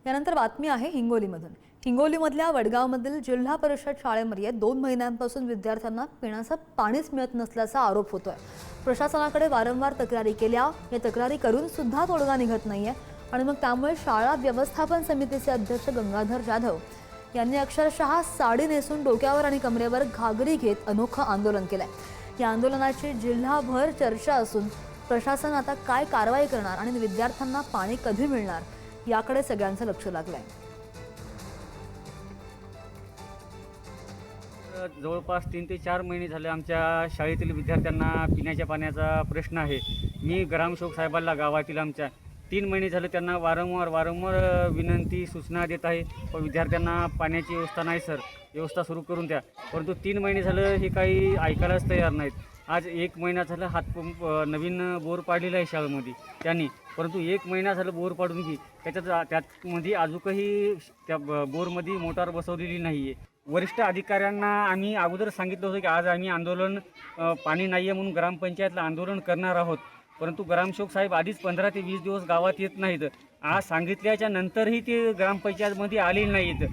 यानंतर बातमी आहे हिंगोलीमधून। हिंगोलीमधल्या वडगावमधील जिल्हा परिषद शाळेमध्ये 2 महिन्यांपासून विद्यार्थ्यांना पिण्याचं पाणीच मिळत नसल्याचा आरोप होतोय। प्रशासनाकडे वारंवार तक्रारी केल्या, या तक्रारी करून सुद्धा तोडगा निघत नाहीये आणि मग त्यामुळे शाळा व्यवस्थापन समितीचे अध्यक्ष गंगाधर जाधव यांनी अक्षरशः साडी नेसून डोक्यावर आणि कमरेवर घागरी घेत अनोखं आंदोलन केलंय। या आंदोलनाची जिल्हाभर चर्चा असून प्रशासन आता काय कारवाई करणार आणि विद्यार्थ्यांना पाणी कधी मिळणार याकडे सगळ्यांचं लक्ष लागलंय। जवळपास 3 ते 4 महिने झाले आमच्या शाळेतील विद्यार्थ्यांना पिण्याच्या पाण्याचा प्रश्न आहे। मी ग्रामसेवक साहेबांना गावातील आमच्या 3 महिने झाले त्यांना वारंवार विनंती सूचना देत आहे, पण विद्यार्थ्यांना पाण्याची व्यवस्था नाही सर, व्यवस्था सुरू करून द्या। परंतु 3 महिने झालं हे काही ऐकायलाच तयार नाहीत। आज 1 महिना झालं हातपंप नवीन बोर पाडलेला आहे शाळेमध्ये त्यांनी, परंतु 1 महिना झालं बोर पाडून की त्यामध्ये अजूनही त्या बोरमध्ये मोटार बसवलेली नाही आहे। वरिष्ठ अधिकाऱ्यांना आम्ही अगोदर सांगितलं होतं की आज आम्ही आंदोलन पाणी नाही आहे म्हणून ग्रामपंचायतला आंदोलन करणार आहोत, परंतु ग्रामसेवक साहेब आधीच 15 ते 20 दिवस गावात येत नाहीत। आज सांगितल्याच्या नंतरही ते ग्रामपंचायतमध्ये आलेले नाहीत।